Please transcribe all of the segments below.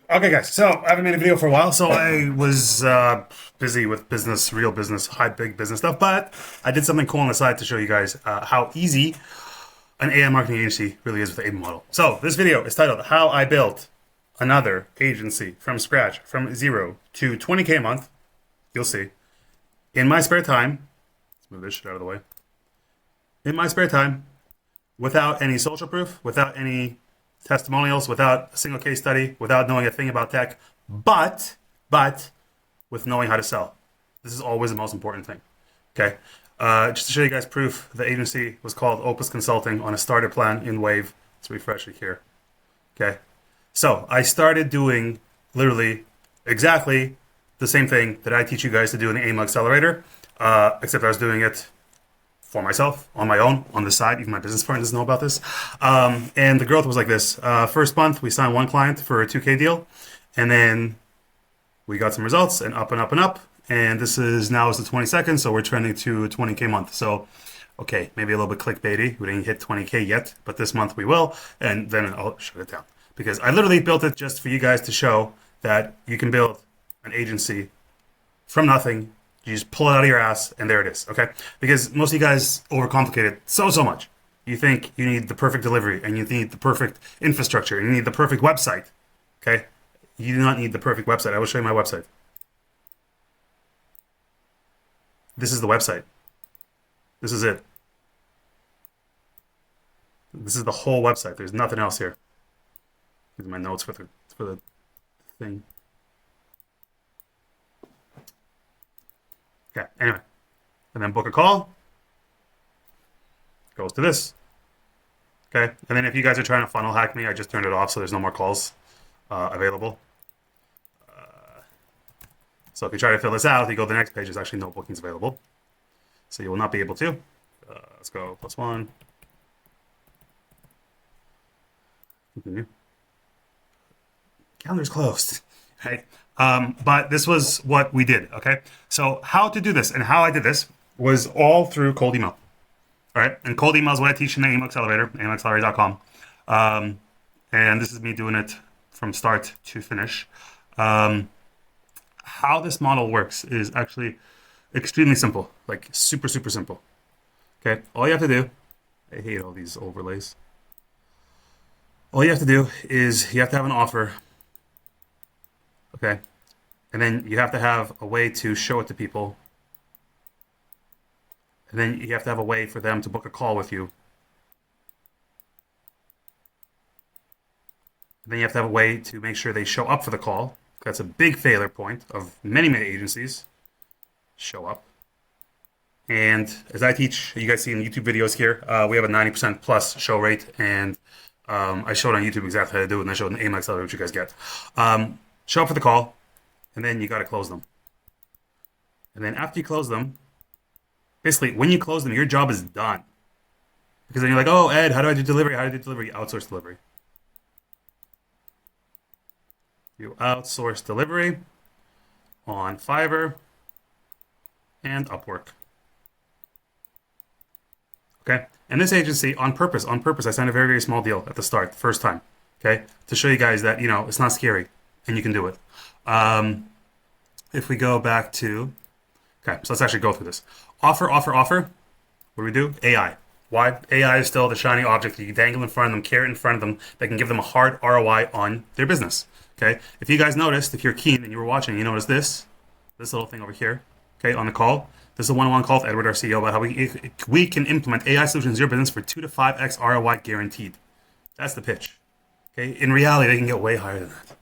Okay, guys. So I haven't made a video for a while, so I was busy with business, real business, big business stuff. But I did something cool on the side to show you guys how easy an AI marketing agency really is with the AIM model. So this video is titled "How I Built Another Agency from Scratch, from zero to 20K a month." You'll see in my spare time. Let's move this shit out of the way. In my spare time, without any social proof, without any testimonials, without a single case study, without knowing a thing about tech, but with knowing how to sell. This is always the most important thing. Okay. Just to show you guys proof, the agency was called Opus Consulting on a starter plan in Wave. Let's refresh it here. Okay. So I started doing literally exactly the same thing that I teach you guys to do in the AIM Accelerator, except I was doing it for myself, on my own, on the side. Even my business partner doesn't know about this. And the growth was like this. First month, we signed one client for a 2K deal. And then we got some results and up and up and up. And this is now is the 22nd, so we're trending to a 20K month. So, okay, maybe a little bit clickbaity. We didn't hit 20K yet, but this month we will. And then I'll shut it down. Because I literally built it just for you guys to show that you can build an agency from nothing. You just pull it out of your ass, and there it is, okay? Because most of you guys overcomplicate it so much. You think you need the perfect delivery, and you need the perfect infrastructure, and you need the perfect website, okay? You do not need the perfect website. I will show you my website. This is the website. This is it. This is the whole website. There's nothing else here. These are my notes for the thing. Okay, anyway. And then book a call. Goes to this. Okay, and then if you guys are trying to funnel hack me, I just turned it off so there's no more calls available. So if you try to fill this out, you go to the next page, there's actually no bookings available. So you will not be able to. Let's go +1. Continue. Calendar's closed. Right? But this was what we did, okay? So how to do this and how I did this was all through cold email. All right, and cold email is what I teach in the AIM Accelerator, aimaccelerator.com. And this is me doing it from start to finish. How this model works is actually extremely simple, like super simple. Okay, all you have to do, I hate all these overlays. All you have to do is you have to have an offer, okay, and then you have to have a way to show it to people. And then you have to have a way for them to book a call with you. And then you have to have a way to make sure they show up for the call. That's a big failure point of many agencies. Show up. And as I teach, you guys see in YouTube videos here, we have a 90% plus show rate. And I showed on YouTube exactly how to do it, and I showed in AIM Accelerator, which you guys get. Show up for the call, and then you got to close them. And then after you close them, basically, when you close them, your job is done. Because then you're like, oh, Ed, how do I do delivery? How do I do delivery? Outsource delivery. You outsource delivery on Fiverr and Upwork. Okay? And this agency, on purpose, I signed a very small deal at the start, first time. Okay? To show you guys that, it's not scary and you can do it. If we go back to, okay, so let's actually go through this. Offer. What do we do? AI. Why? AI is still the shiny object that you dangle in front of them, carrot in front of them, that can give them a hard ROI on their business. Okay? If you guys noticed, if you're keen and you were watching, you noticed this little thing over here, okay, on the call. This is a one-on-one call with Edward, our CEO, about how we can implement AI solutions in your business for 2 to 5x ROI guaranteed. That's the pitch. Okay? In reality, they can get way higher than that.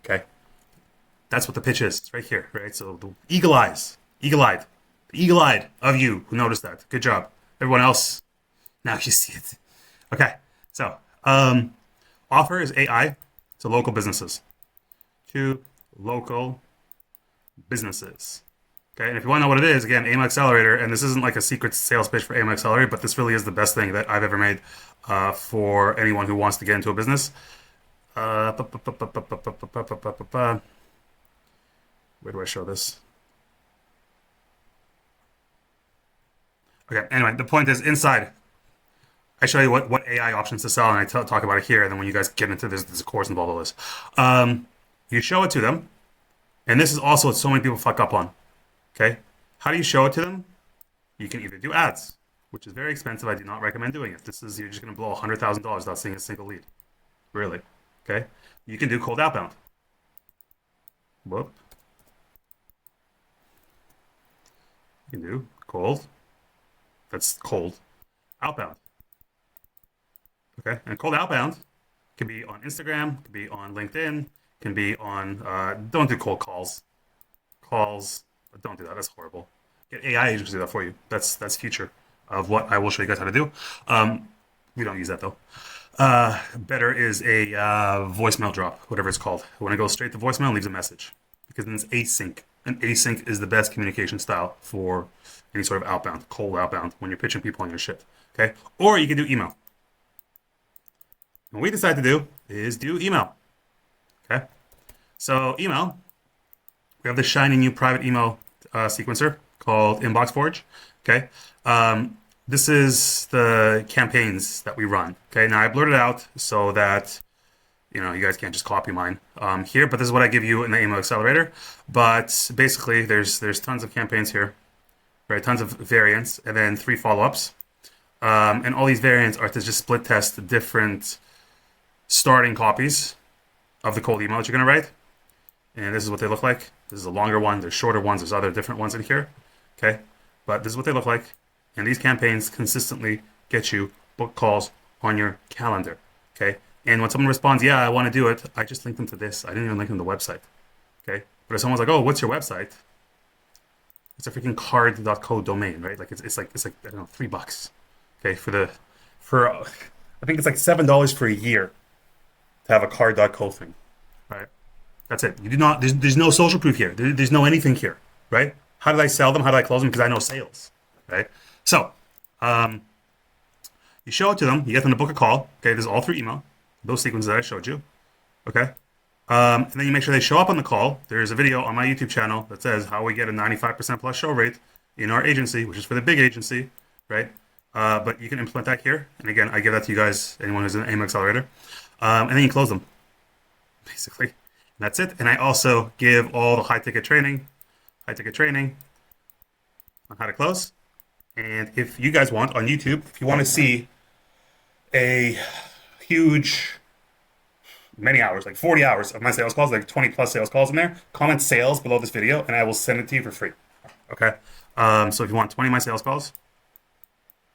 Okay? That's what the pitch is. It's right here, right? So the eagle-eyed of you who noticed that. Good job. Everyone else, now you see it. Okay, so offer is AI to local businesses. To local businesses. Okay, and if you want to know what it is, again, AIM Accelerator, and this isn't like a secret sales pitch for AIM Accelerator, but this really is the best thing that I've ever made for anyone who wants to get into a business. Where do I show this? Okay, anyway, the point is inside, I show you what AI options to sell, and I talk about it here, and then when you guys get into this, there's a course involved with this. You show it to them, and this is also what so many people fuck up on. Okay, how do you show it to them? You can either do ads, which is very expensive. I do not recommend doing it. This is you're just going to blow $100,000 without seeing a single lead. Really. Okay. You can do cold outbound. Whoop. You can do cold. That's cold outbound. Okay. And cold outbound can be on Instagram, can be on LinkedIn, can be on. Don't do cold calls. Calls. Don't do that. That's horrible. Get AI agents to do that for you. That's future of what I will show you guys how to do. We don't use that though. Better is a voicemail drop, whatever it's called. When it goes straight to voicemail, it leaves a message because then it's async. And async is the best communication style for any sort of outbound, cold outbound, when you're pitching people on your shit. Okay, or you can do email. What we decide to do is do email. Okay, so email, we have the shiny new private email sequencer called Inbox Forge. Okay, this is the campaigns that we run. Okay, now I blurred it out so that you guys can't just copy mine here, but this is what I give you in the email accelerator. But basically, there's tons of campaigns here, right? Tons of variants, and then 3 follow-ups. And all these variants are to just split test different starting copies of the cold email that you're going to write. And this is what they look like. This is a longer one. There's shorter ones. There's other different ones in here. Okay, but this is what they look like. And these campaigns consistently get you book calls on your calendar. Okay, and when someone responds, yeah, I want to do it, I just link them to this. I didn't even link them to the website. Okay, but if someone's like, oh, what's your website? It's a freaking card.co domain, right? Like it's like I don't know, $3. Okay, for I think it's like $7 for a year to have a card.co thing, right? That's it. You do not. There's no social proof here. There's no anything here, right? How did I sell them? How did I close them? Because I know sales, right? So, you show it to them. You get them to book a call. Okay, this is all through email. Those sequences that I showed you. Okay, and then you make sure they show up on the call. There's a video on my YouTube channel that says how we get a 95% plus show rate in our agency, which is for the big agency, right? But you can implement that here. And again, I give that to you guys, anyone who's in the AIM Accelerator. And then you close them, basically. And that's it. And I also give all the high-ticket training on how to close. And if you guys want, on YouTube, if you want to see a huge, many hours, like 40 hours of my sales calls, like 20 plus sales calls in there, comment sales below this video, and I will send it to you for free. Okay? So if you want 20 of my sales calls,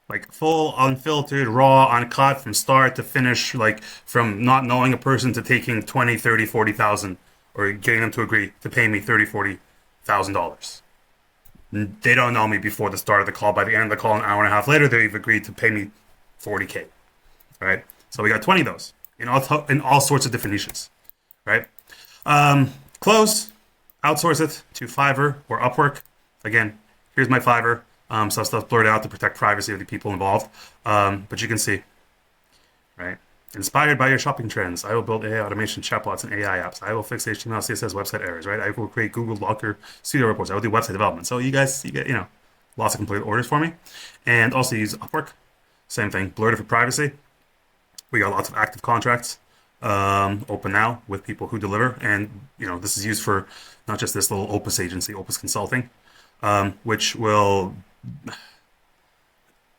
like full, unfiltered, raw, uncut from start to finish, like from not knowing a person to taking 20, 30, 40,000, or getting them to agree to pay me 30, $40,000. They don't know me before the start of the call. By the end of the call, an hour and a half later, they've agreed to pay me 40K. All right? So we got 20 of those in all sorts of different niches. Right? Close, outsource it to Fiverr or Upwork. Again, here's my Fiverr. Some stuff's blurred out to protect privacy of the people involved. But you can see, right? Inspired by your shopping trends, I will build AI automation chatbots and AI apps. I will fix HTML, CSS, website errors, right? I will create Google Locker studio reports. I will do website development. So you guys, you get, lots of complete orders for me. And also use Upwork. Same thing, blurred it for privacy. We got lots of active contracts open now with people who deliver. And, this is used for not just this little Opus agency, Opus Consulting, which will...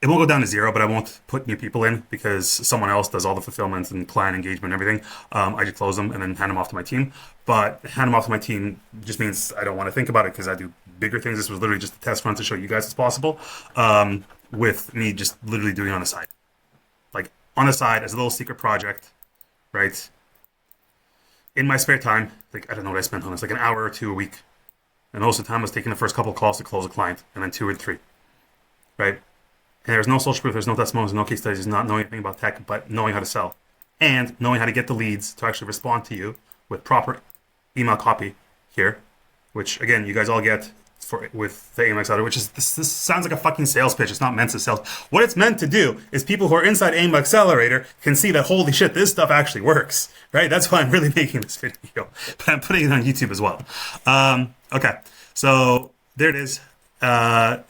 It won't go down to zero, but I won't put new people in because someone else does all the fulfillment and client engagement and everything. I just close them and then hand them off to my team. But hand them off to my team just means I don't want to think about it because I do bigger things. This was literally just a test run to show you guys it's possible with me just literally doing it on the side. Like on the side as a little secret project, right? In my spare time, like I don't know what I spent on this, like an hour or 2 a week. And most of the time I was taking the first couple of calls to close a client and then 2 or 3, right? And there's no social proof, there's no testimonials, no case studies, not knowing anything about tech, but knowing how to sell. And knowing how to get the leads to actually respond to you with proper email copy here, which, again, you guys all get with the AIM Accelerator, which is, this sounds like a fucking sales pitch. It's not meant to sell. What it's meant to do is people who are inside AIM Accelerator can see that, holy shit, this stuff actually works, right? That's why I'm really making this video. But I'm putting it on YouTube as well. Okay, so there it is.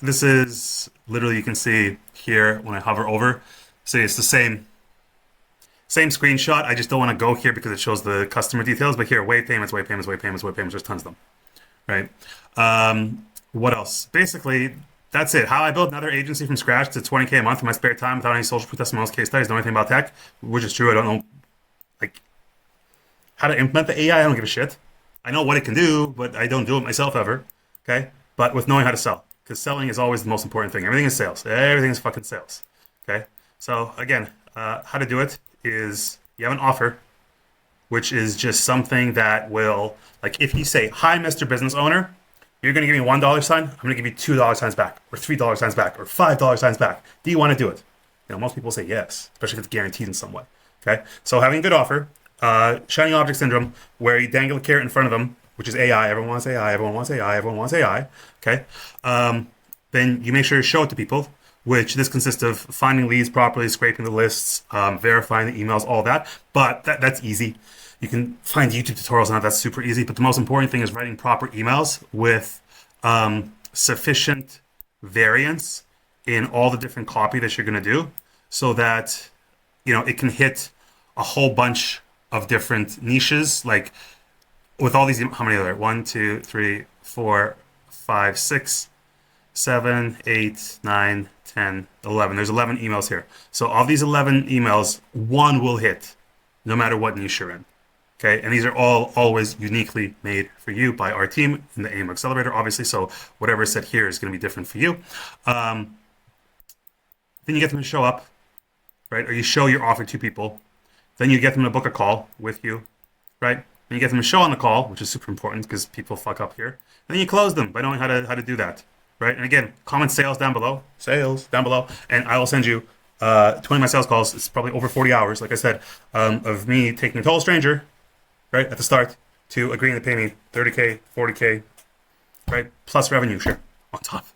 This is literally, you can see here when I hover over. See, it's the same Same screenshot. I just don't want to go here because it shows the customer details. But here, wave payments, wave payments, wave payments, wave payments. There's tons of them, right? What else? Basically, that's it. How I built another agency from scratch to 20K a month in my spare time without any social proof testimonials, case studies, know anything about tech, which is true. I don't know like how to implement the AI. I don't give a shit. I know what it can do, but I don't do it myself ever. Okay, but with knowing how to sell, because selling is always the most important thing. Everything is sales. Everything is fucking sales. Okay, so again, how to do it is you have an offer, which is just something that will, like, if you say, "Hi, Mr. Business Owner, you're going to give me $1 sign. I'm going to give you $2 signs back, or $3 signs back, or $5 signs back. Do you want to do it?" Most people say yes, especially if it's guaranteed in some way. Okay, so having a good offer, shiny object syndrome, where you dangle a carrot in front of them, which is AI. Everyone wants AI. Everyone wants AI. Everyone wants AI. Okay, then you make sure you show it to people. Which this consists of finding leads properly, scraping the lists, verifying the emails, all that. But that's easy. You can find YouTube tutorials on that. That's super easy. But the most important thing is writing proper emails with sufficient variance in all the different copy that you're going to do, so that it can hit a whole bunch of different niches. Like with all these, how many are there? 1, 2, 3, 4, 5, 6, 7, 8, 9, 10, 11. There's 11 emails here. So of these 11 emails, one will hit, no matter what niche you're in. Okay, and these are all always uniquely made for you by our team in the AIM Accelerator, obviously. So whatever is said here is going to be different for you. Then you get them to show up, right? Or you show your offer to people. Then you get them to book a call with you, right? Then you get them to show on the call, which is super important because people fuck up here. And then you close them by knowing how to do that, right? And again, comment sales down below, and I will send you 20 of my sales calls. It's probably over 40 hours, like I said, of me taking a total stranger, right, at the start, to agreeing to pay me 30K, 40K, right, plus revenue share on top,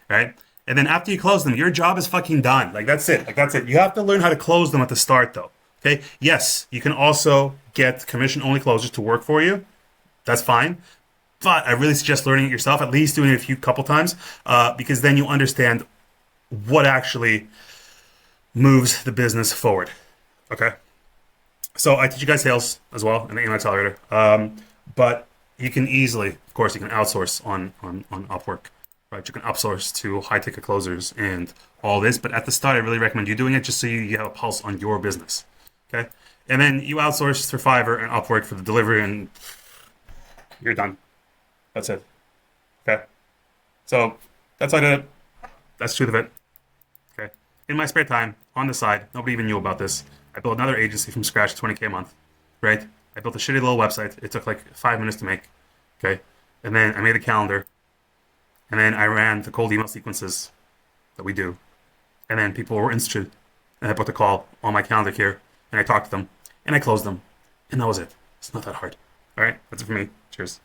right? And then after you close them, your job is fucking done. Like, that's it. You have to learn how to close them at the start, though. Okay? Yes, you can also get commission-only closers to work for you. That's fine. But I really suggest learning it yourself, at least doing it a couple times, because then you understand what actually moves the business forward. Okay? So I teach you guys sales as well in the AIM Accelerator. But you can easily, of course, you can outsource on Upwork. Right, you can outsource to high-ticket closers and all this, but at the start, I really recommend you doing it just so you have a pulse on your business, okay? And then you outsource through Fiverr and Upwork for the delivery, and you're done. That's it, okay? So that's how I did it. That's the truth of it, okay? In my spare time, on the side, nobody even knew about this. I built another agency from scratch, 20K a month, right? I built a shitty little website. It took like 5 minutes to make, okay? And then I made a calendar. And then I ran the cold email sequences that we do. And then people were interested. And I put the call on my calendar here. And I talked to them. And I closed them. And that was it. It's not that hard. All right? That's it for me. Cheers.